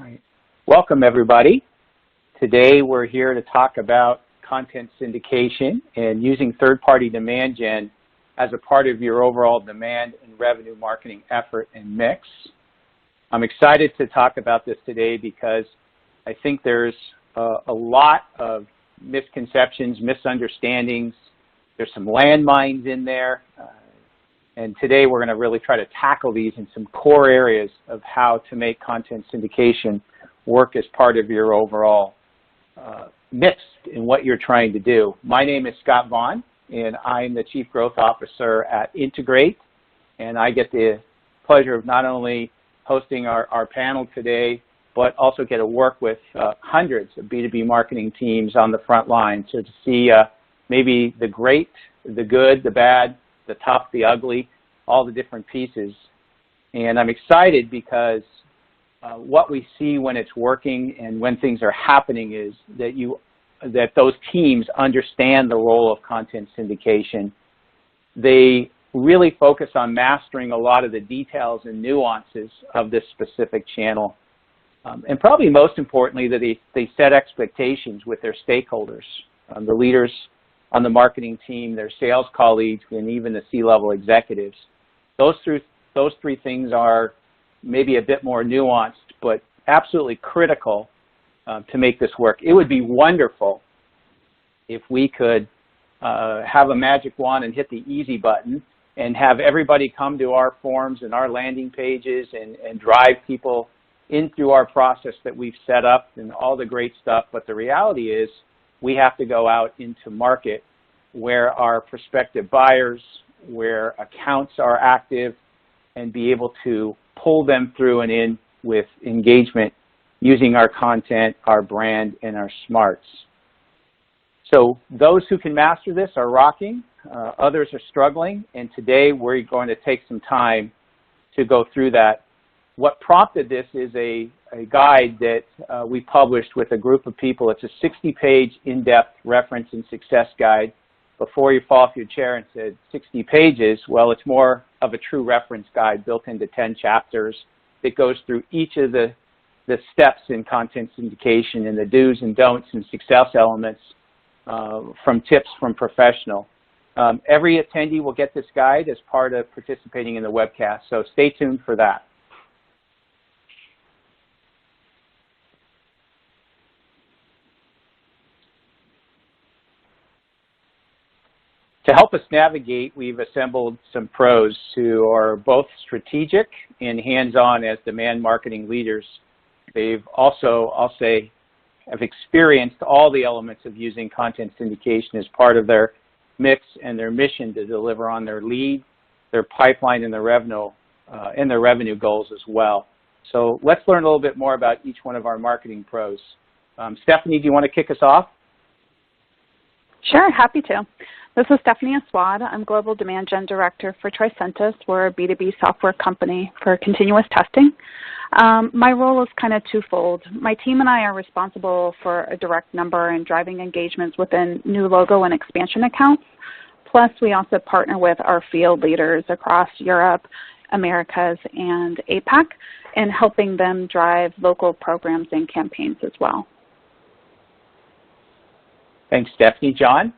Right. Welcome, everybody. Today, we're here to talk about content syndication and using third-party demand gen as a part of your overall demand and revenue marketing effort and mix. I'm excited to talk about this today because I think there's a lot of misconceptions, misunderstandings. There's some landmines in there. And today we're going to really try to tackle these in some core areas of how to make content syndication work as part of your overall mix in what you're trying to do. My name is Scott Vaughn, and I'm the Chief Growth Officer at Integrate. And I get the pleasure of not only hosting our panel today, but also get to work with hundreds of B2B marketing teams on the front line to see maybe the great, the good, the bad, the tough, the ugly, all the different pieces. And I'm excited because what we see when it's working and when things are happening is that those teams understand the role of content syndication. They really focus on mastering a lot of the details and nuances of this specific channel. And probably most importantly, that they set expectations with their stakeholders, the leaders on the marketing team, their sales colleagues, and even the C-level executives. Those three things are maybe a bit more nuanced, but absolutely critical to make this work. It would be wonderful if we could have a magic wand and hit the easy button and have everybody come to our forums and our landing pages and drive people in through our process that we've set up and all the great stuff. But the reality is we have to go out into market where our prospective buyers, where accounts are active, and be able to pull them through and in with engagement using our content, our brand, and our smarts. So those who can master this are rocking. Others are struggling. And today we're going to take some time to go through that. What prompted this is a guide that we published with a group of people. It's a 60-page in-depth reference and success guide. Before you fall off your chair and said 60 pages, well, it's more of a true reference guide built into 10 chapters that goes through each of the steps in content syndication and the do's and don'ts and success elements from tips from professional. Every attendee will get this guide as part of participating in the webcast, so stay tuned for that. To help us navigate, we've assembled some pros who are both strategic and hands-on as demand marketing leaders. They've also, I'll say, have experienced all the elements of using content syndication as part of their mix and their mission to deliver on their lead, their pipeline, and their revenue goals as well. So let's learn a little bit more about each one of our marketing pros. Stephanie, do you want to kick us off? Sure, happy to. This is Stephanie Aswad. I'm Global Demand Gen Director for Tricentis. We're a B2B software company for continuous testing. My role is kind of twofold. My team and I are responsible for a direct number and driving engagements within new logo and expansion accounts. Plus, we also partner with our field leaders across Europe, Americas, and APAC in helping them drive local programs and campaigns as well. Thanks, Stephanie. John?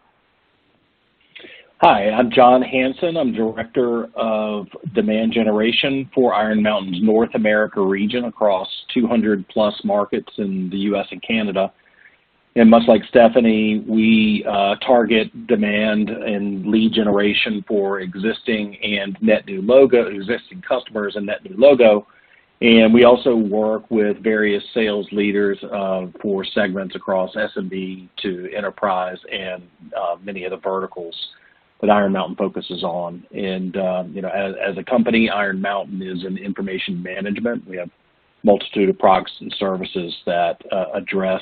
Hi, I'm John Hansen. I'm Director of Demand Generation for Iron Mountain's North America region across 200 plus markets in the US and Canada. And much like Stephanie, we target demand and lead generation for existing and net new logo, existing customers and net new logo. And we also work with various sales leaders for segments across SMB to enterprise and many of the verticals that Iron Mountain focuses on. And you know, as a company, Iron Mountain is in information management. We have a multitude of products and services that address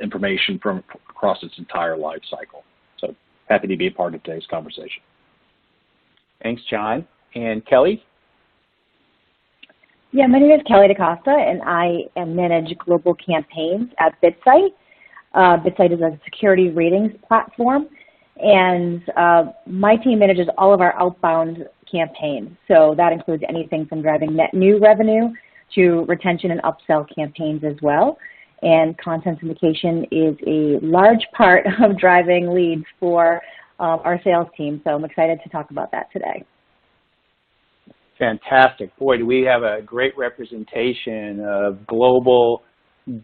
information from across its entire life cycle. So happy to be a part of today's conversation. Thanks, John. And Kelly? Yeah, my name is Kelly DaCosta, and I manage global campaigns at BitSite. BitSite is a security ratings platform. And my team manages all of our outbound campaigns. So that includes anything from driving net new revenue to retention and upsell campaigns as well. And content syndication is a large part of driving leads for our sales team. So I'm excited to talk about that today. Fantastic. Boy, do we have a great representation of global,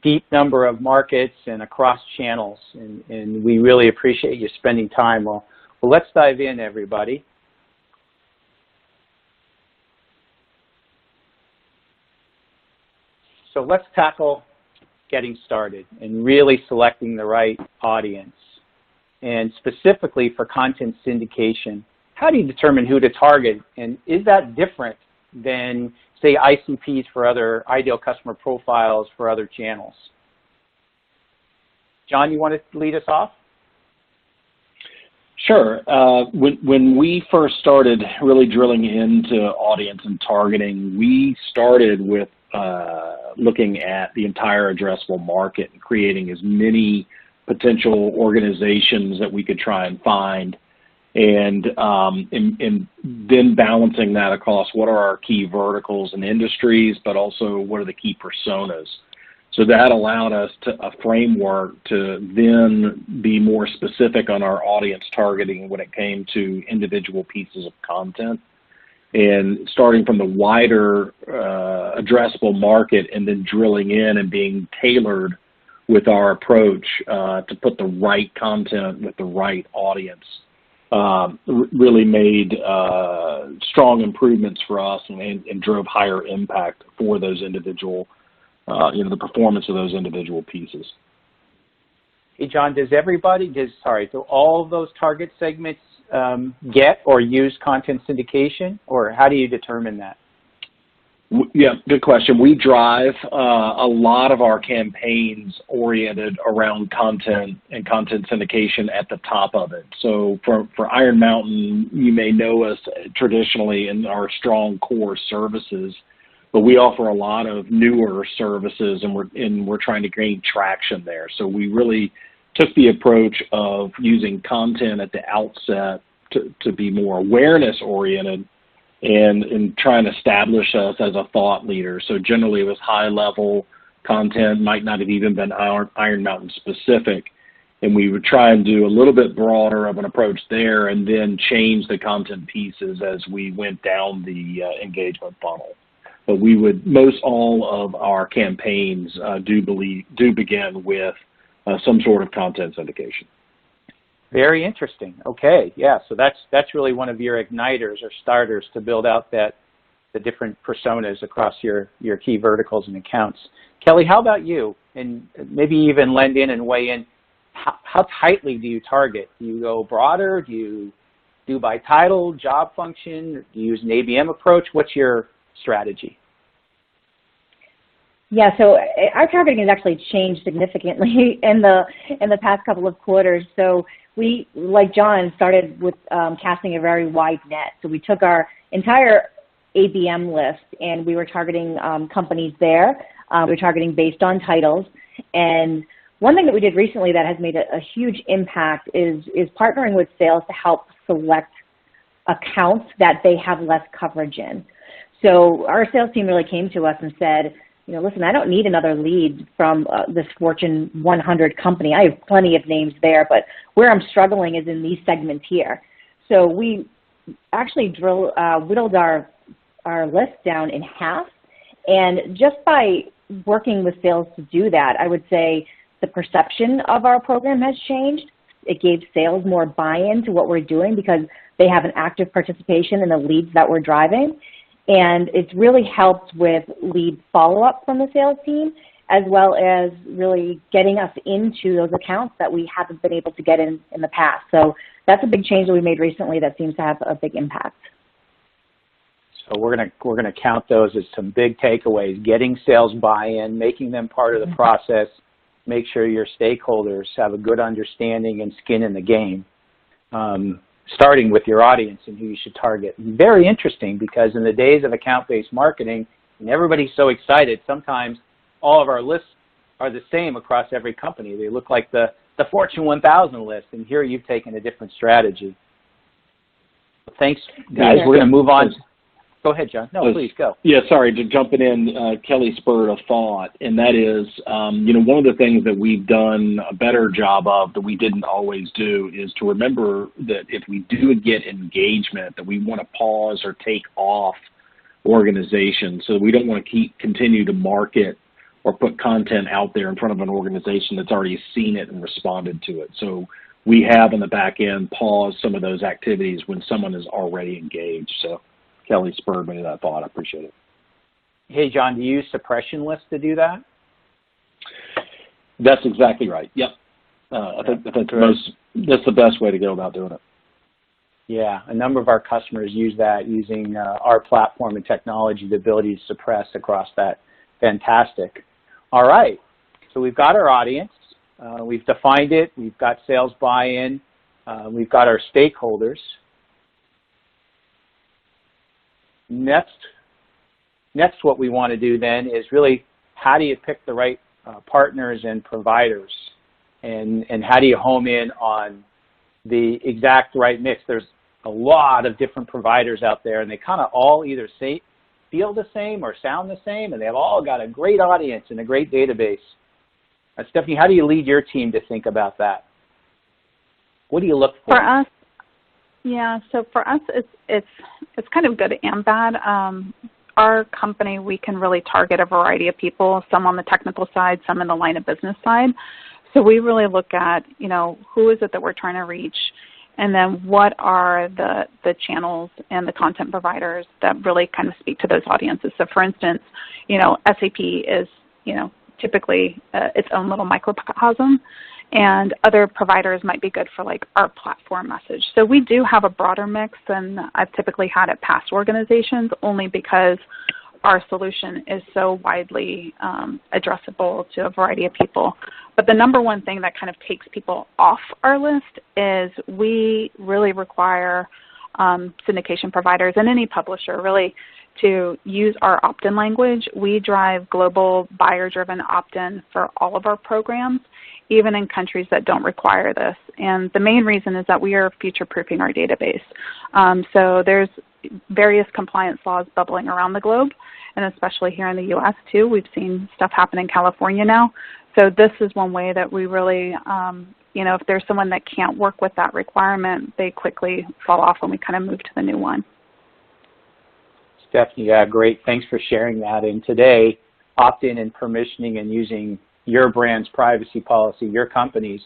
deep number of markets and across channels. And we really appreciate you spending time. Well, let's dive in, everybody. So let's tackle getting started and really selecting the right audience. And specifically for content syndication, how do you determine who to target? And is that different than, say, ICPs for other ideal customer profiles for other channels? John, you want to lead us off? Sure. When we first started really drilling into audience and targeting, we started with looking at the entire addressable market and creating as many potential organizations that we could try and find, and then balancing that across what are our key verticals and industries, but also what are the key personas. So that allowed us a framework to then be more specific on our audience targeting when it came to individual pieces of content, and starting from the wider addressable market and then drilling in and being tailored with our approach to put the right content with the right audience. Really made strong improvements for us and drove higher impact for those individual, the performance of those individual pieces. Hey, John, do all of those target segments get or use content syndication, or how do you determine that? Yeah, good question. We drive a lot of our campaigns oriented around content and content syndication at the top of it. So for Iron Mountain, you may know us traditionally in our strong core services, but we offer a lot of newer services, and we're trying to gain traction there. So we really took the approach of using content at the outset to be more awareness oriented, and trying to establish us as a thought leader. So generally it was high level content, might not have even been Iron Mountain specific, and we would try and do a little bit broader of an approach there, and then change the content pieces as we went down the engagement funnel. But most all of our campaigns do begin with some sort of content syndication. Very interesting. Okay, yeah, so that's really one of your igniters or starters to build out the different personas across your key verticals and accounts. Kelly, how about you? And maybe even lend in and weigh in. How tightly do you target? Do you go broader? Do you do by title, job function? Do you use an ABM approach? What's your strategy? Yeah, so our targeting has actually changed significantly in the past couple of quarters. So we, like John, started with casting a very wide net. So we took our entire ABM list and we were targeting companies there. We were targeting based on titles. And one thing that we did recently that has made a huge impact is partnering with sales to help select accounts that they have less coverage in. So our sales team really came to us and said, listen, I don't need another lead from this Fortune 100 company. I have plenty of names there, but where I'm struggling is in these segments here. So we actually whittled our list down in half. And just by working with sales to do that, I would say the perception of our program has changed. It gave sales more buy-in to what we're doing because they have an active participation in the leads that we're driving. And it's really helped with lead follow-up from the sales team, as well as really getting us into those accounts that we haven't been able to get in the past. So that's a big change that we made recently that seems to have a big impact. So we're gonna count those as some big takeaways: getting sales buy-in, making them part of the process, make sure your stakeholders have a good understanding and skin in the game. Starting with your audience and who you should target. Very interesting, because in the days of account-based marketing, and everybody's so excited, sometimes all of our lists are the same across every company. They look like the Fortune 1000 list, and here you've taken a different strategy. Thanks, guys. We're going to move on. Go ahead, John. No, please go. Yeah, sorry, to jumping in, Kelly spurred a thought, and that is, one of the things that we've done a better job of that we didn't always do is to remember that if we do get engagement, that we want to pause or take off organizations. So we don't want to continue to market or put content out there in front of an organization that's already seen it and responded to it. So we have in the back end paused some of those activities when someone is already engaged. So Kelly spurred me to that thought. I appreciate it. Hey, John, do you use suppression lists to do that? That's exactly right. Yep. I think that's the best way to go about doing it. Yeah, a number of our customers use that, using our platform and technology, the ability to suppress across that. Fantastic. All right, so we've got our audience. We've defined it. We've got sales buy-in. We've got our stakeholders. Next, what we want to do then is really, how do you pick the right partners and providers, and how do you home in on the exact right mix? There's a lot of different providers out there, and they kind of all either feel the same or sound the same, and they've all got a great audience and a great database. Stephanie, how do you lead your team to think about that? What do you look for? For us, yeah, so for us, it's kind of good and bad. Our company, we can really target a variety of people, some on the technical side, some in the line of business side. So we really look at, who is it that we're trying to reach, and then what are the channels and the content providers that really kind of speak to those audiences. So for instance, SAP is, typically its own little microcosm, and other providers might be good for like our platform message. So we do have a broader mix than I've typically had at past organizations, only because our solution is so widely addressable to a variety of people. But the number one thing that kind of takes people off our list is we really require syndication providers and any publisher really to use our opt-in language. We drive global buyer-driven opt-in for all of our programs, even in countries that don't require this. And the main reason is that we are future-proofing our database. So there's various compliance laws bubbling around the globe, and especially here in the U.S. too. We've seen stuff happen in California now. So this is one way that we really, if there's someone that can't work with that requirement, they quickly fall off and we kind of move to the new one. Stephanie, yeah, great. Thanks for sharing that. And today, opt-in and permissioning and using your brand's privacy policy, your company's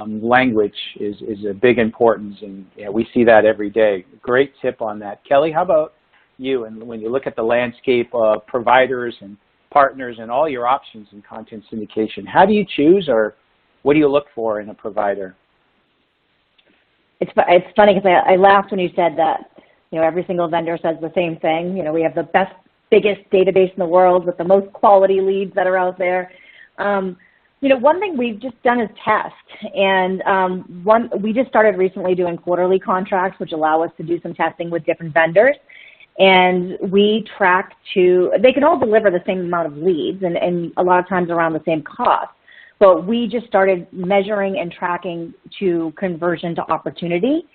language is a big importance, and we see that every day. Great tip on that. Kelly, how about you? And when you look at the landscape of providers and partners and all your options in content syndication, how do you choose, or what do you look for in a provider? It's funny because I laughed when you said that. Every single vendor says the same thing. We have the biggest database in the world with the most quality leads that are out there. One thing we've just done is test, and we just started recently doing quarterly contracts, which allow us to do some testing with different vendors, and we track they can all deliver the same amount of leads, and a lot of times around the same cost, but we just started measuring and tracking to conversion to opportunity,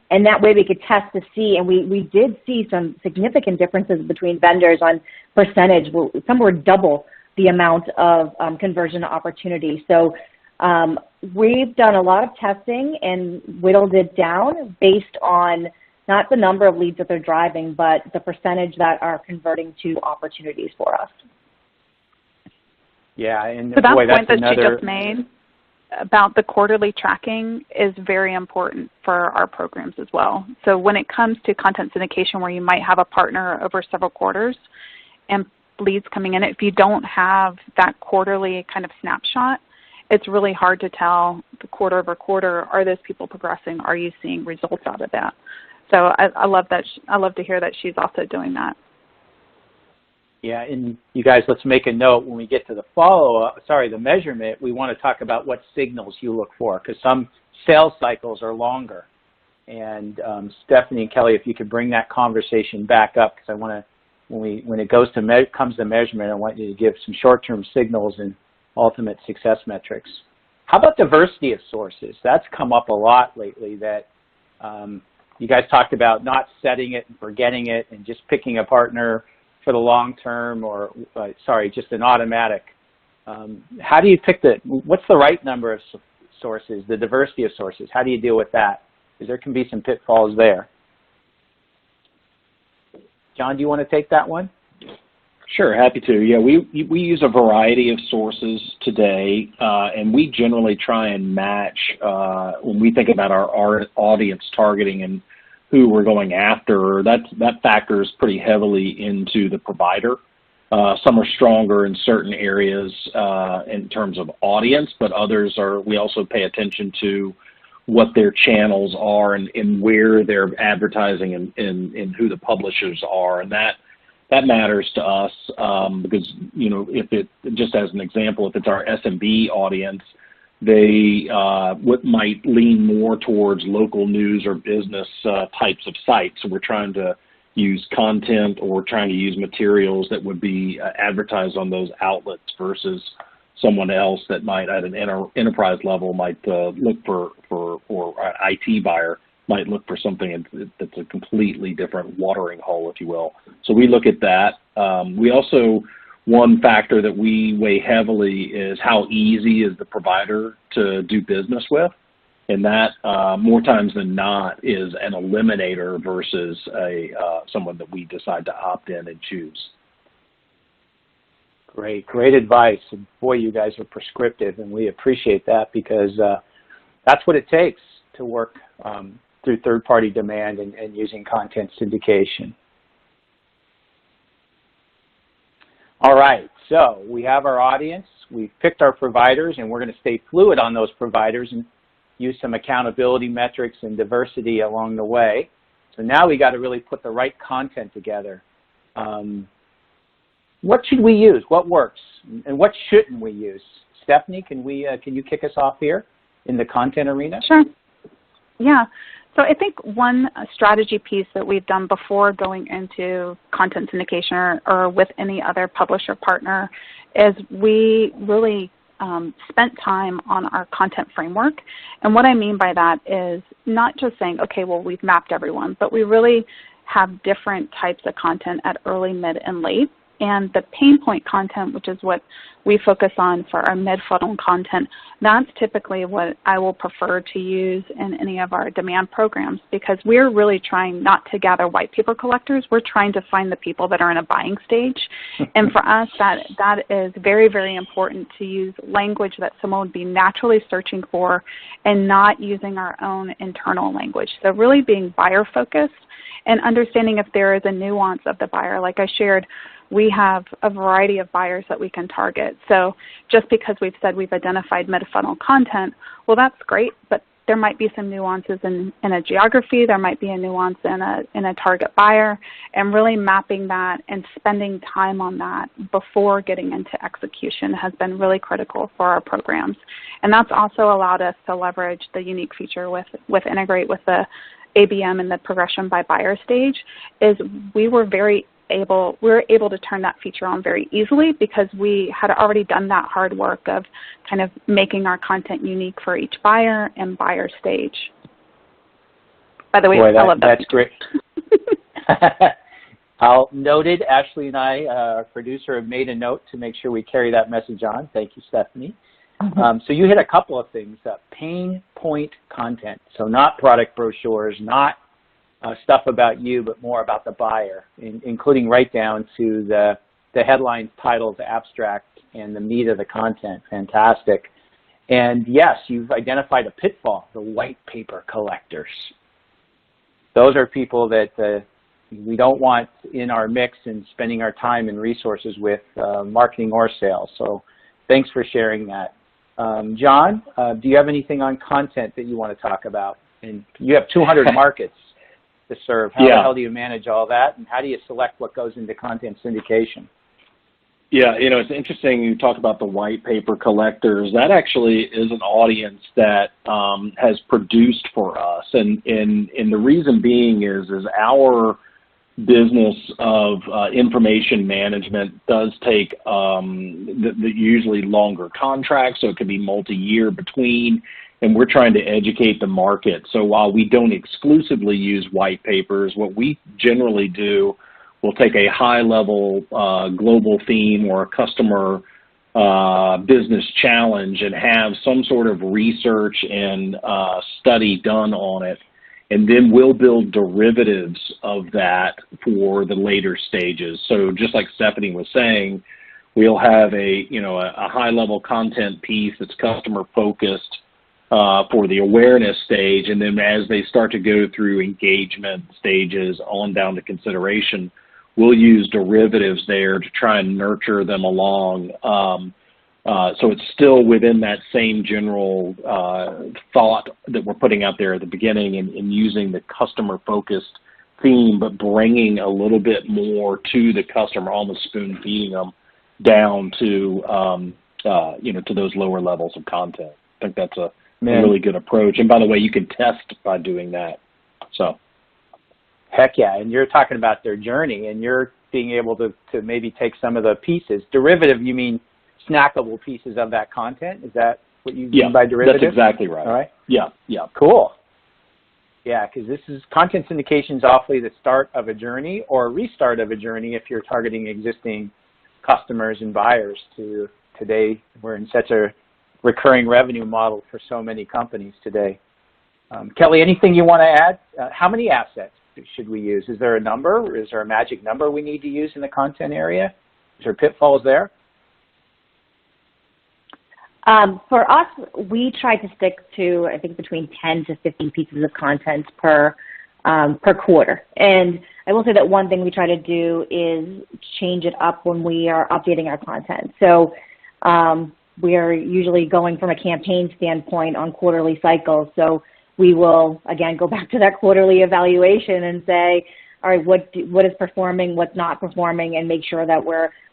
and that way we could test to see, and we did see some significant differences between vendors on percentage. Some were double the amount of conversion to opportunity. So we've done a lot of testing and whittled it down based on not the number of leads that they're driving, but the percentage that are converting to opportunities for us. Yeah, and so that boy, point that's that she just made about the quarterly tracking is very important for our programs as well. So when it comes to content syndication, where you might have a partner over several quarters and leads coming in, if you don't have that quarterly kind of snapshot, it's really hard to tell the quarter over quarter, are those people progressing? Are you seeing results out of that? So I love that. I love to hear that she's also doing that. Yeah, and you guys, let's make a note when we get to the measurement, we want to talk about what signals you look for, because some sales cycles are longer. And Stephanie and Kelly, if you could bring that conversation back up, because I want to, when it comes to measurement, I want you to give some short-term signals and ultimate success metrics. How about diversity of sources? That's come up a lot lately, that you guys talked about not setting it and forgetting it and just picking a partner for the long term, or just an automatic. How do you pick what's the right number of sources, the diversity of sources? How do you deal with that? Because there can be some pitfalls there. John, do you want to take that one? Sure, happy to. Yeah, we use a variety of sources today, and we generally try and match when we think about our audience targeting and who we're going after. That factors pretty heavily into the provider. Some are stronger in certain areas in terms of audience, but others are. We also pay attention to what their channels are and where they're advertising and who the publishers are, and that matters to us because, you know, if it, just as an example, if it's our SMB audience, they might lean more towards local news or business types of sites. So we're trying to use content or trying to use materials that would be advertised on those outlets versus someone else that might at an enterprise level might look for or an IT buyer might look for something that's a completely different watering hole, if you will. So we look at that. We also, one factor that we weigh heavily is how easy is the provider to do business with. And that, more times than not, is an eliminator versus someone that we decide to opt in and choose. Great advice. And boy, you guys are prescriptive, and we appreciate that because that's what it takes to work through third-party demand and using content syndication. All right, so we have our audience, we've picked our providers, and we're going to stay fluid on those providers and use some accountability metrics and diversity along the way. So now we got to really put the right content together. What should we use? What works? And what shouldn't we use? Stephanie, can you kick us off here in the content arena? Sure. Yeah. So I think one strategy piece that we've done before going into content syndication or with any other publisher partner is we really spent time on our content framework. And what I mean by that is not just saying, okay, well, we've mapped everyone, but we really have different types of content at early, mid, and late. And the pain point content, which is what we focus on for our mid-funnel content, that's typically what I will prefer to use in any of our demand programs because we're really trying not to gather white paper collectors. We're trying to find the people that are in a buying stage. And for us, that is very, very important to use language that someone would be naturally searching for and not using our own internal language. So really being buyer-focused and understanding if there is a nuance of the buyer. Like I shared, we have a variety of buyers that we can target. So just because we've said we've identified mid-funnel content, well, that's great, but there might be some nuances in a geography. There might be a nuance in a target buyer, and really mapping that and spending time on that before getting into execution has been really critical for our programs. And that's also allowed us to leverage the unique feature with Integrate with the ABM and the progression by buyer stage is we were able to turn that feature on very easily because we had already done that hard work of kind of making our content unique for each buyer and buyer stage. By the way, boy, I love that. That's great. I'll noted, Ashley and I, our producer, have made a note to make sure we carry that message on. Thank you, Stephanie. So you hit a couple of things, pain point content. So not product brochures, not stuff about you, but more about the buyer, including right down to the headlines, titles, abstract, and the meat of the content. Fantastic. And yes, you've identified a pitfall, the white paper collectors. Those are people that we don't want in our mix and spending our time and resources with marketing or sales. So thanks for sharing that. John, do you have anything on content that you want to talk about? And you have 200 markets to serve. How the hell do you manage all that, and how do you select what goes into content syndication? Yeah, you know, it's interesting you talk about the white paper collectors. That actually is an audience that has produced for us, and the reason being is our business of information management does take the usually longer contracts, so it could be multi-year between. and we're trying to educate the market. So while we don't exclusively use white papers, what we generally do, we'll take a high-level global theme or a customer business challenge and have some sort of research and study done on it, and then we'll build derivatives of that for the later stages. So just like Stephanie was saying, we'll have a high-level content piece that's customer-focused for the awareness stage, and then as they start to go through engagement stages on down to consideration, we'll use derivatives there to try and nurture them along. So it's still within that same general thought that we're putting out there at the beginning and using the customer-focused theme, but bringing a little bit more to the customer, almost spoon-feeding them down to, to those lower levels of content. I think that's a really good approach. And by the way, you can test by doing that. So. Heck yeah, and you're talking about their journey, and you're being able to maybe take some of the pieces. Derivative, you mean snackable pieces of that content? Is that what you mean by derivative? That's exactly right. All right. Yeah. Cool. Yeah, because this is content syndication is awfully the start of a journey or a restart of a journey if you're targeting existing customers and buyers. Today, we're in such a recurring revenue model for so many companies today. Kelly, anything you want to add? How many assets should we use? Is there a number? Is there a magic number we need to use in the content area? Is there pitfalls there? For us, we try to stick to, I think, between 10 to 15 pieces of content per quarter. And I will say that one thing we try to do is change it up when we are updating our content. So we are usually going from a campaign standpoint on quarterly cycles. So we will, again, go back to that quarterly evaluation and say, all right, what is performing, what's not performing, and make sure that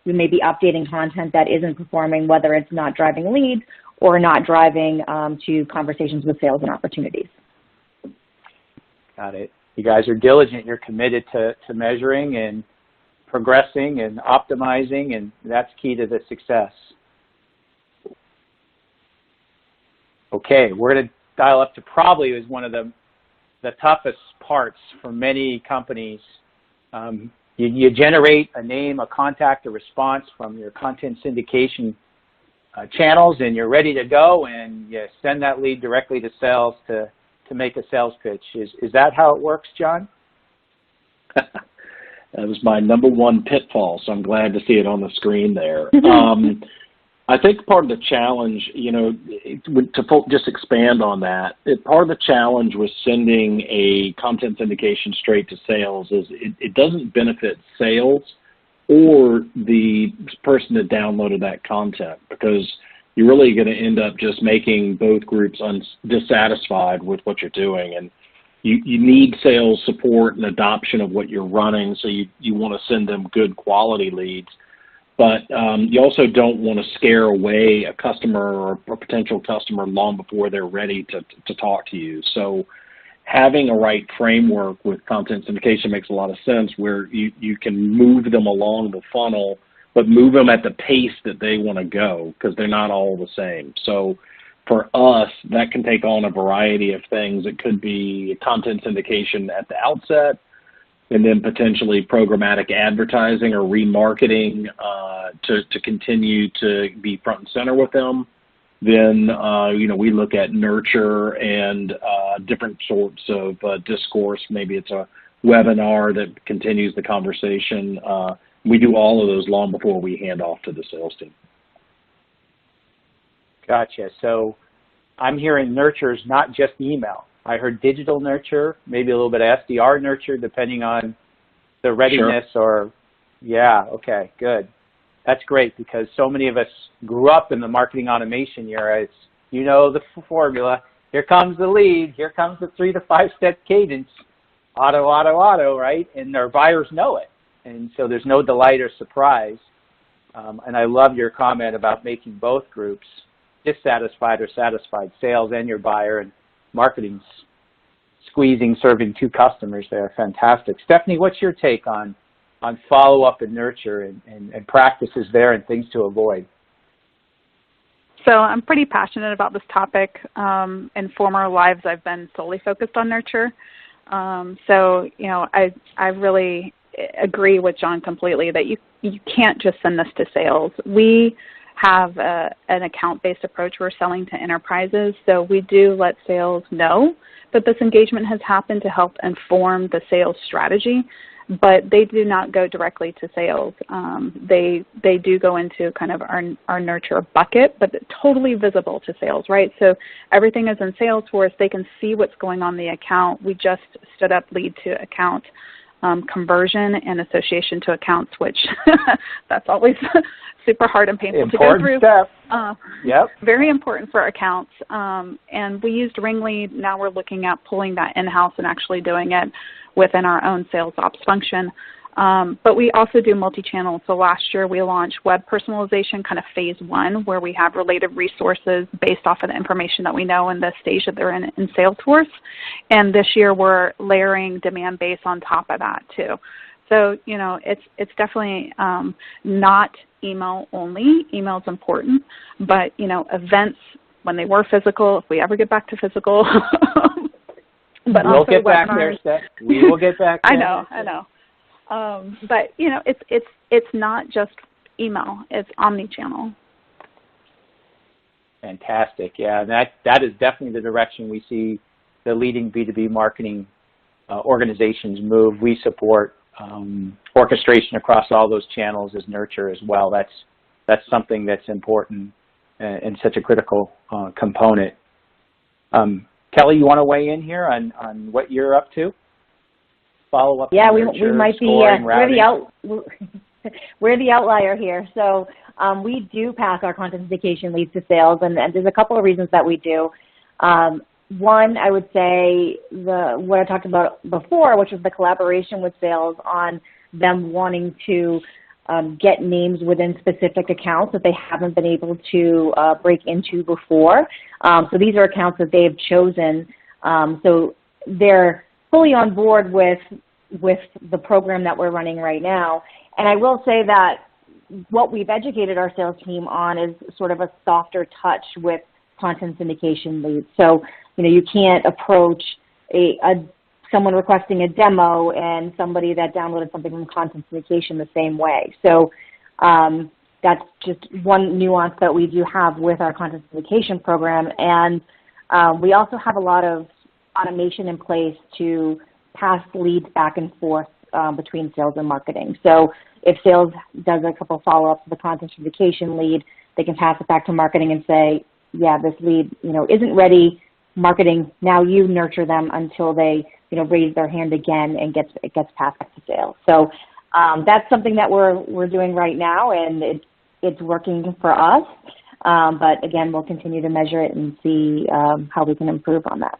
we may be updating content that isn't performing, whether it's not driving leads or not driving to conversations with sales and opportunities. Got it. You guys are diligent. You're committed to measuring and progressing and optimizing, and that's key to the success. Okay, we're going to dial up to probably is one of the toughest parts for many companies. You generate a name, a contact, a response from your content syndication channels, and you're ready to go, and you send that lead directly to sales to make a sales pitch. Is that how it works, John? That was my number one pitfall, so I'm glad to see it on the screen there. I think part of the challenge, to just expand on that, part of the challenge with sending a content syndication straight to sales is it doesn't benefit sales or the person that downloaded that content, because you're really going to end up just making both groups dissatisfied with what you're doing. And you need sales support and adoption of what you're running, so you want to send them good quality leads. But you also don't want to scare away a customer or a potential customer long before they're ready to talk to you. So having a right framework with content syndication makes a lot of sense, where you can move them along the funnel, but move them at the pace that they want to go, because they're not all the same. So for us, that can take on a variety of things. It could be content syndication at the outset, and then potentially programmatic advertising or remarketing to continue to be front and center with them. Then, we look at nurture and different sorts of discourse. Maybe it's a webinar that continues the conversation. We do all of those long before we hand off to the sales team. Gotcha. So I'm hearing nurture is not just email. I heard digital nurture, maybe a little bit of SDR nurture, depending on the readiness. Sure. Okay, good. That's great, because so many of us grew up in the marketing automation era. It's, the formula. Here comes the lead. Here comes the 3 to 5 step cadence. Auto, right? And our buyers know it. And so there's no delight or surprise. And I love your comment about making both groups dissatisfied or satisfied, sales and your buyer, and marketing's serving two customers there. Fantastic. Stephanie, what's your take on follow-up and nurture and practices there and things to avoid? So I'm pretty passionate about this topic. In former lives, I've been solely focused on nurture. So, you know, I really agree with John completely that you can't just send this to sales. We have an account-based approach. We're selling to enterprises, so we do let sales know that this engagement has happened to help inform the sales strategy, but they do not go directly to sales. They do go into kind of our nurture bucket, but totally visible to sales, right? So everything is in Salesforce. They can see what's going on in the account. We just stood up lead to account conversion and association to accounts, which that's always super hard and painful to go through. Step. Yep. Very important for accounts. And we used Ringlead. Now we're looking at pulling that in-house and actually doing it within our own sales ops function. But we also do multi-channel. So last year we launched web personalization, kind of phase 1, where we have related resources based off of the information that we know in the stage that they're in Salesforce. And this year we're layering demand base on top of that too. So, you know, it's definitely not email only. Email is important, but, you know, events, when they were physical, if we ever get back to physical, but we'll also get back webinars. there, Steph. We will get back there. I know. But, you know, it's not just email. It's omni-channel. Fantastic. Yeah, that is definitely the direction we see the leading B2B marketing organizations move. We support orchestration across all those channels as nurture as well. That's something that's important and such a critical component. Kelly, you want to weigh in here on what you're up to? Follow up. Yeah, we nurture, might be we're the outlier here. So we do pass our content syndication leads to sales, and there's a couple of reasons that we do. One, I would say what I talked about before, which was the collaboration with sales on them wanting to get names within specific accounts that they haven't been able to break into before. So these are accounts that they have chosen. So they're fully on board with the program that we're running right now. And I will say that what we've educated our sales team on is sort of a softer touch with content syndication leads. So, you know, you can't approach someone requesting a demo and somebody that downloaded something from content syndication the same way. So that's just one nuance that we do have with our content syndication program. And we also have a lot of automation in place to pass leads back and forth between sales and marketing. So if sales does a couple follow-ups to the content syndication lead, they can pass it back to marketing and say, yeah, this lead, you know, isn't ready. Marketing, now you nurture them until they, you know, raise their hand again and it gets passed back to sales. So that's something that we're doing right now, and it's working for us. But again, we'll continue to measure it and see how we can improve on that.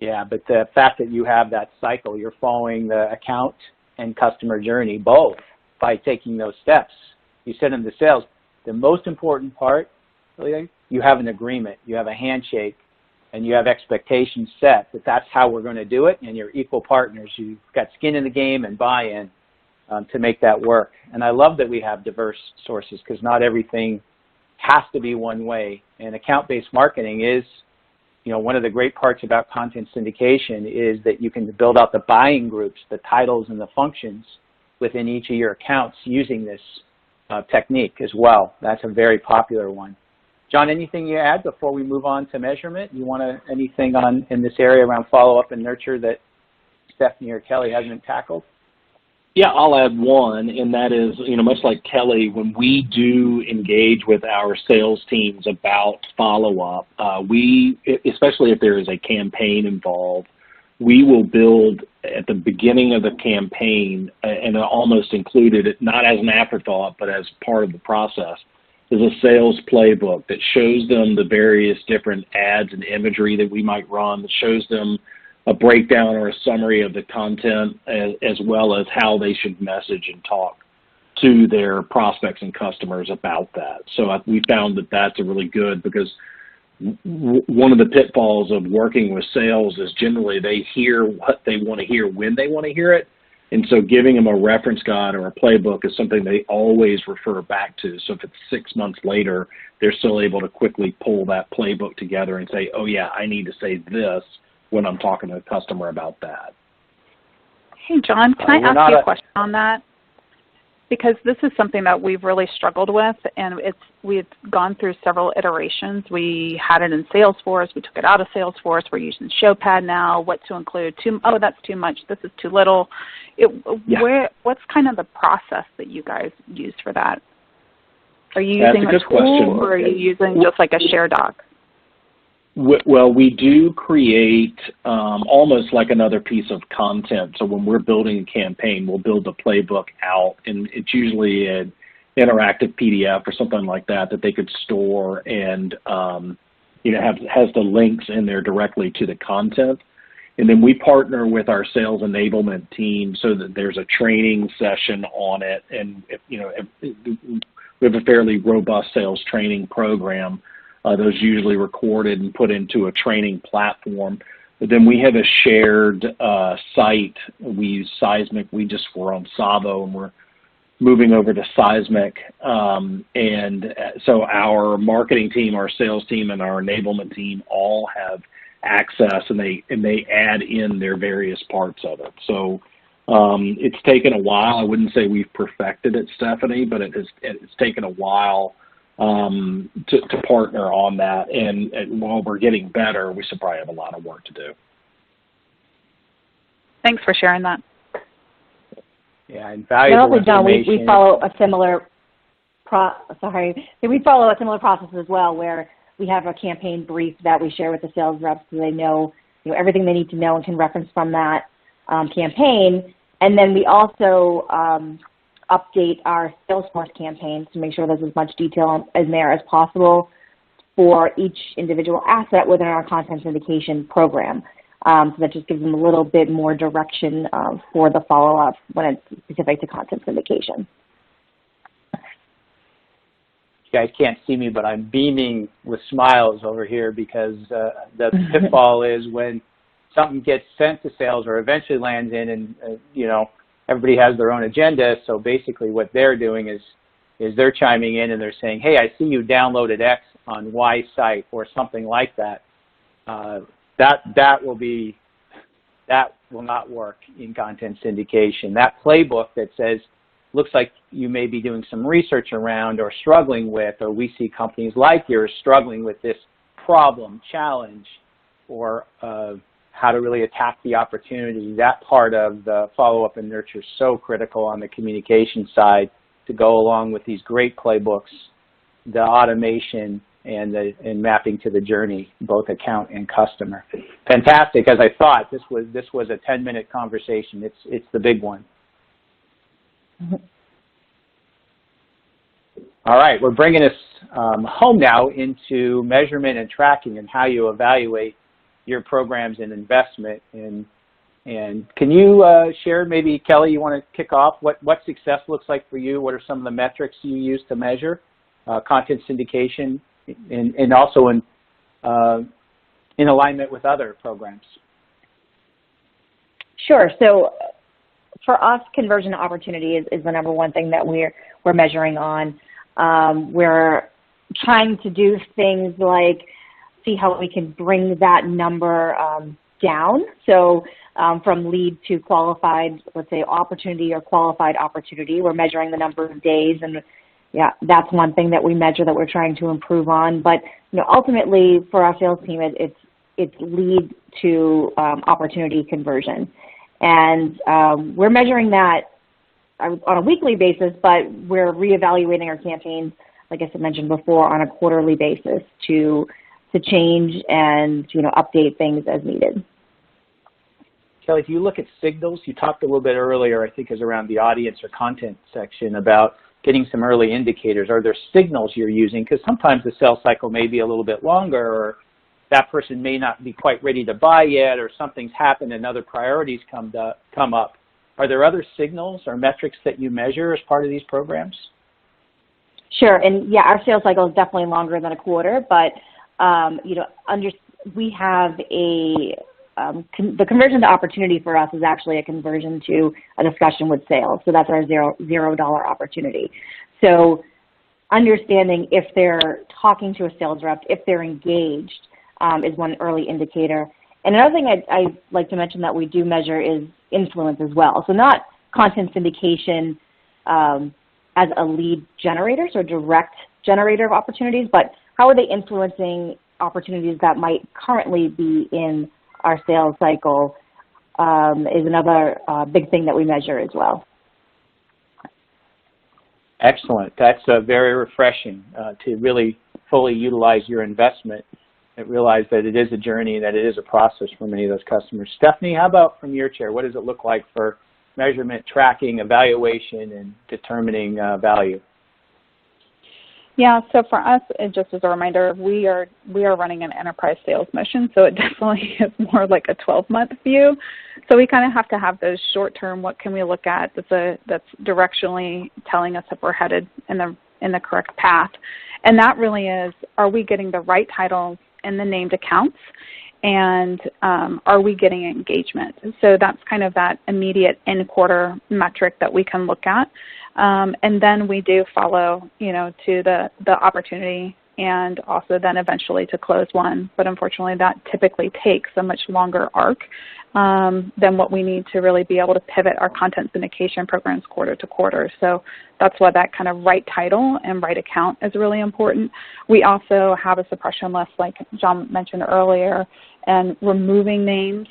Yeah, but the fact that you have that cycle, you're following the account and customer journey both by taking those steps. You said in the sales, the most important part, really, you have an agreement, you have a handshake, and you have expectations set that that's how we're going to do it, and you're equal partners. You've got skin in the game and buy-in to make that work. And I love that we have diverse sources, because not everything has to be one way. And account-based marketing is, you know, one of the great parts about content syndication is that you can build out the buying groups, the titles and the functions within each of your accounts using this technique as well. That's a very popular one. John, anything you add before we move on to measurement? You want anything in this area around follow-up and nurture that Stephanie or Kelly hasn't tackled? Yeah, I'll add one, and that is, you know, much like Kelly, when we do engage with our sales teams about follow-up, we, especially if there is a campaign involved, we will build at the beginning of the campaign and almost included it, not as an afterthought, but as part of the process, is a sales playbook that shows them the various different ads and imagery that we might run, that shows them a breakdown or a summary of the content, as well as how they should message and talk to their prospects and customers about that. So we found that that's a really good, because one of the pitfalls of working with sales is generally they hear what they want to hear when they want to hear it, And so giving them a reference guide or a playbook is something they always refer back to. So if it's 6 months later, they're still able to quickly pull that playbook together and say, oh yeah, I need to say this when I'm talking to a customer about that. Hey, John, can I ask you a question on that? Because this is something that we've really struggled with, and we've gone through several iterations. We had it in Salesforce. We took it out of Salesforce. We're using ShowPad now. What to include? Oh, that's too much. This is too little. What's kind of the process that you guys use for that? Are you using a tool, or are you using just like a share doc? Well, we do create almost like another piece of content. So when we're building a campaign, we'll build the playbook out, and it's usually an interactive PDF or something like that that they could store, and has the links in there directly to the content. And then we partner with our sales enablement team so that there's a training session on it, and we have a fairly robust sales training program. Those usually recorded and put into a training platform. But then we have a shared site. We use Seismic. We're on Savo, and we're moving over to Seismic. And so our marketing team, our sales team, and our enablement team all have access, and they add in their various parts of it. So it's taken a while. I wouldn't say we've perfected it, Stephanie, but it's taken a while to partner on that, and while we're getting better, we still probably have a lot of work to do. Thanks for sharing that. Yeah, and valuable information. John, we follow a similar we follow a similar process as well, where we have a campaign brief that we share with the sales reps so they know everything they need to know and can reference from that campaign, and then we also update our Salesforce campaigns to make sure there's as much detail in there as possible for each individual asset within our content syndication program. So that just gives them a little bit more direction for the follow-up when it's specific to content syndication. You guys can't see me, but I'm beaming with smiles over here because the pitfall is when something gets sent to sales or eventually lands in, and everybody has their own agenda, so basically what they're doing is they're chiming in and they're saying, hey, I see you downloaded X on Y site or something like that. That will not work in content syndication. That playbook that says, looks like you may be doing some research around or struggling with, or we see companies like yours struggling with this problem, challenge, or how to really attack the opportunity. That part of the follow-up and nurture is so critical on the communication side to go along with these great playbooks, the automation, and mapping to the journey, both account and customer. Fantastic. As I thought, this was a 10-minute conversation. It's the big one. All right, we're bringing us home now into measurement and tracking and how you evaluate your programs and investment. And can you share, maybe, Kelly, you want to kick off what success looks like for you? What are some of the metrics you use to measure content syndication, and also in alignment with other programs? Sure. So for us, conversion opportunity is the number one thing that we're measuring on. We're trying to do things like see how we can bring that number down. So from lead to qualified, let's say, opportunity or qualified opportunity, we're measuring the number of days, and yeah, that's one thing that we measure that we're trying to improve on. But ultimately, for our sales team, it's lead to opportunity conversion, and we're measuring that on a weekly basis, but we're reevaluating our campaigns, like I mentioned before, on a quarterly basis to change and update things as needed. Kelly, if you look at signals, you talked a little bit earlier, I think, is around the audience or content section about getting some early indicators. Are there signals you're using? Because sometimes the sales cycle may be a little bit longer, or that person may not be quite ready to buy yet, or something's happened and other priorities come up. Are there other signals or metrics that you measure as part of these programs? Sure, and yeah, our sales cycle is definitely longer than a quarter, but we have a the conversion to opportunity for us is actually a conversion to a discussion with sales. So that's our $0 opportunity. So understanding if they're talking to a sales rep, if they're engaged, is one early indicator. And another thing I'd like to mention that we do measure is influence as well. So not content syndication as a lead generator, so direct generator of opportunities, but how are they influencing opportunities that might currently be in our sales cycle is another big thing that we measure as well. Excellent. That's very refreshing to really fully utilize your investment and realize that it is a journey, that it is a process for many of those customers. Stephanie, how about from your chair? What does it look like for measurement, tracking, evaluation, and determining value? Yeah, so for us, just as a reminder, we are running an enterprise sales mission, so it definitely is more like a 12-month view. So we kind of have to have those short-term, what can we look at that's directionally telling us if we're headed in the correct path. And that really is, are we getting the right titles in the named accounts? And are we getting engagement? So that's kind of that immediate in-quarter metric that we can look at. And then we do follow, to the opportunity and also then eventually to close one. But unfortunately, that typically takes a much longer arc than what we need to really be able to pivot our content syndication programs quarter to quarter. So that's why that kind of right title and right account is really important. We also have a suppression list, like John mentioned earlier, and removing names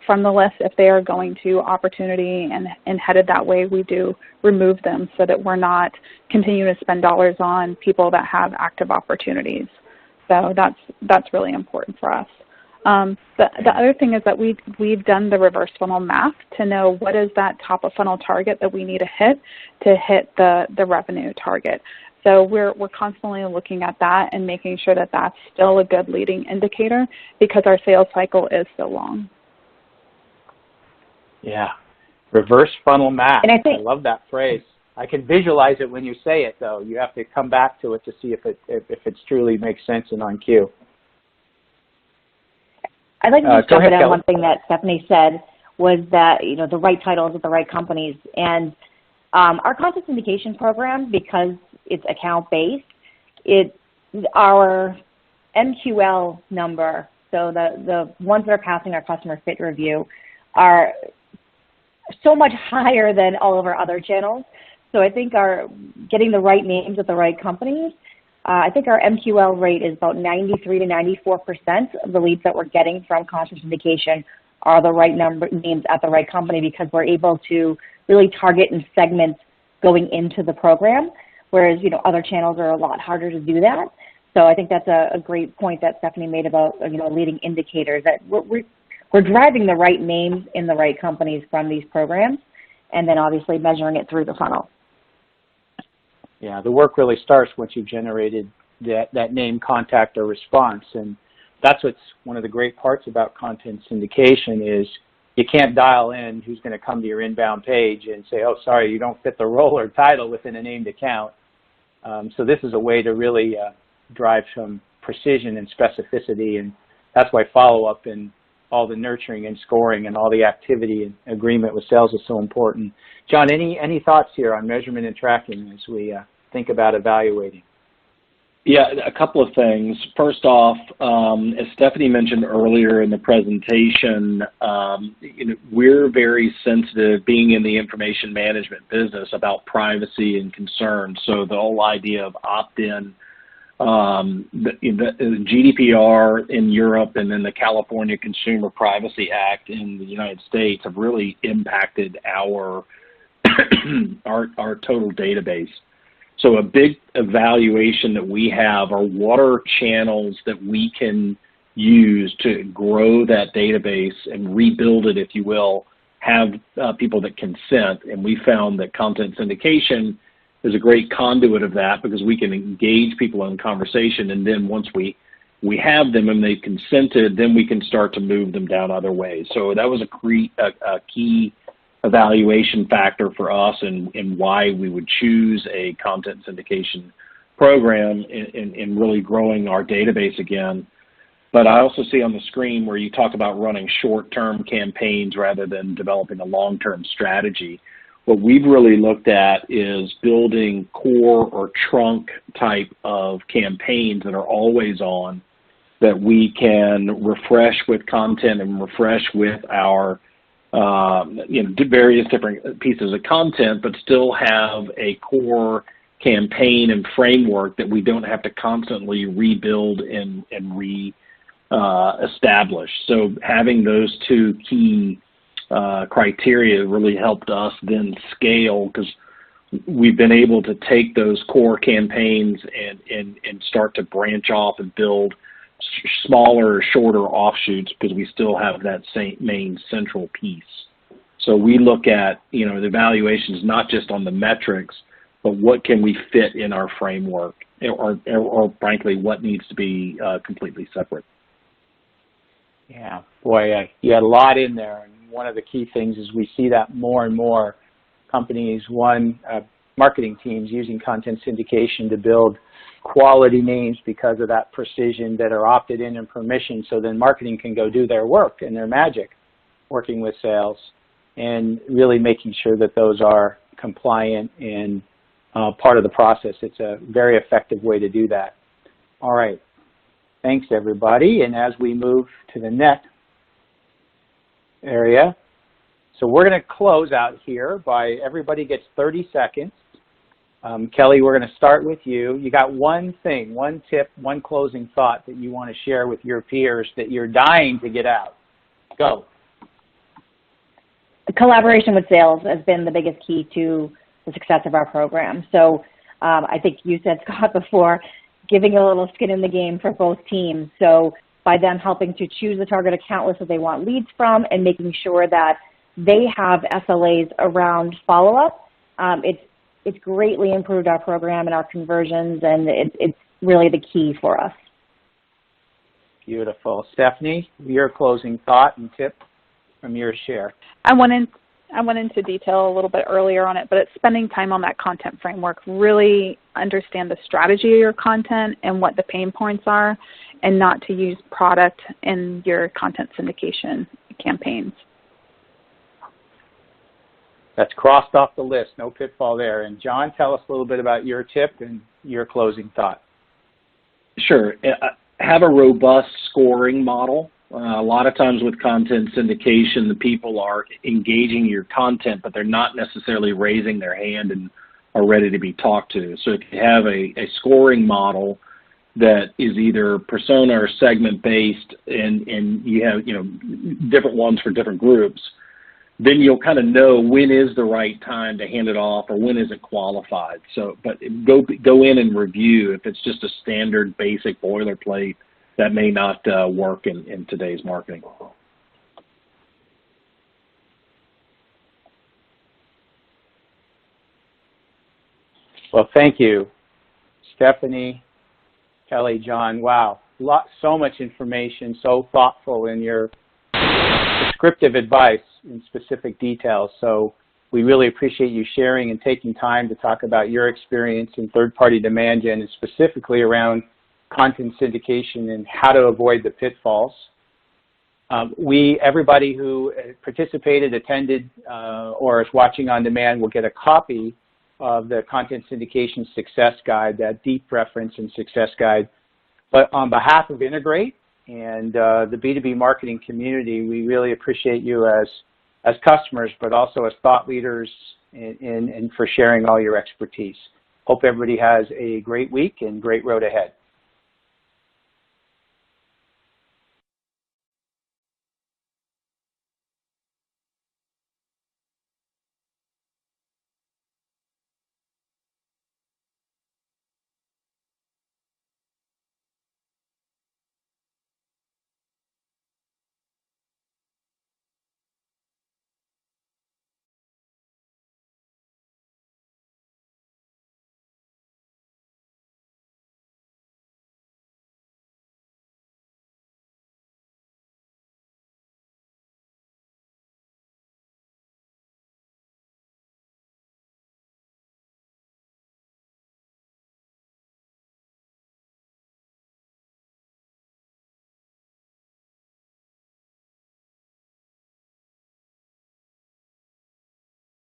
from the list if they are going to opportunity and headed that way, we do remove them so that we're not continuing to spend dollars on people that have active opportunities. So that's really important for us. The other thing is that we've done the reverse funnel math to know what is that top of funnel target that we need to hit the revenue target. So we're constantly looking at that and making sure that that's still a good leading indicator because our sales cycle is so long. Yeah, reverse funnel math. And I love that phrase. I can visualize it when you say it, though. You have to come back to it to see if it truly makes sense and on cue. I'd like to just jump in on Kelly. one thing that Stephanie said was that, the right titles at the right companies. And our content syndication program, because it's account-based, our MQL number, so the ones that are passing our customer fit review, are so much higher than all of our other channels. So I think getting the right names at the right companies, I think our MQL rate is about 93 to 94% of the leads that we're getting from content syndication are the right names at the right company because we're able to really target and segment going into the program, whereas other channels are a lot harder to do that. So I think that's a great point that Stephanie made about leading indicators that we're driving the right names in the right companies from these programs, and then obviously measuring it through the funnel. Yeah, the work really starts once you've generated that name, contact, or response. And that's what's one of the great parts about content syndication is you can't dial in who's going to come to your inbound page and say, oh, sorry, you don't fit the role or title within a named account. So this is a way to really drive some precision and specificity, and that's why follow-up and all the nurturing and scoring and all the activity and agreement with sales is so important. John, any thoughts here on measurement and tracking as we think about evaluating? Yeah, a couple of things. First off, as Stephanie mentioned earlier in the presentation, we're very sensitive, being in the information management business, about privacy and concerns. So the whole idea of opt-in, the GDPR in Europe and then the California Consumer Privacy Act in the United States have really impacted our total database. So a big evaluation that we have are what are channels that we can use to grow that database and rebuild it, if you will, have people that consent. And we found that content syndication is a great conduit of that because we can engage people in conversation, and then once we have them and they've consented, then we can start to move them down other ways. So that was a key evaluation factor for us and why we would choose a content syndication program in really growing our database again. But I also see on the screen where you talk about running short-term campaigns rather than developing a long-term strategy. What we've really looked at is building core or trunk type of campaigns that are always on, that we can refresh with content and refresh with our various different pieces of content, but still have a core campaign and framework that we don't have to constantly rebuild and establish. So having those two key criteria really helped us then scale, because we've been able to take those core campaigns and start to branch off and build smaller, shorter offshoots, because we still have that same main central piece. So we look at, the evaluations not just on the metrics, but what can we fit in our framework, or frankly, what needs to be completely separate. Yeah, boy, you had a lot in there. And one of the key things is we see that more and more companies, marketing teams using content syndication to build quality names because of that precision that are opted in and permission, so then marketing can go do their work and their magic working with sales, and really making sure that those are compliant and part of the process. It's a very effective way to do that. All right. Thanks, everybody. And as we move to the next area, so we're going to close out here by everybody gets 30 seconds. Kelly, we're going to start with you. You got one thing, one tip, one closing thought that you want to share with your peers that you're dying to get out. Go. Collaboration with sales has been the biggest key to the success of our program. So I think you said, Scott, before, giving a little skin in the game for both teams. So by them helping to choose the target account list that they want leads from and making sure that they have SLAs around follow-up, it's greatly improved our program and our conversions, and it's really the key for us. Beautiful. Stephanie, your closing thought and tip from your share. I went into detail a little bit earlier on it, but it's spending time on that content framework. Really understand the strategy of your content and what the pain points are, and not to use product in your content syndication campaigns. That's crossed off the list. No pitfall there. And John, tell us a little bit about your tip and your closing thought. Sure. Have a robust scoring model. A lot of times with content syndication, the people are engaging your content, but they're not necessarily raising their hand and are ready to be talked to. So if you have a scoring model that is either persona or segment based, and you have different ones for different groups, then you'll kind of know when is the right time to hand it off or when is it qualified. So, but go in and review. If it's just a standard basic boilerplate, that may not work in today's marketing. Well, thank you, Stephanie, Kelly, John. Wow, so much information, so thoughtful in your descriptive advice in specific details. So we really appreciate you sharing and taking time to talk about your experience in third-party demand gen, and specifically around content syndication and how to avoid the pitfalls. Everybody who participated, attended, or is watching on demand will get a copy of the Content Syndication Success Guide, that deep reference and success guide. But on behalf of Integrate and the B2B marketing community, we really appreciate you as customers, but also as thought leaders, and for sharing all your expertise. Hope everybody has a great week and great road ahead.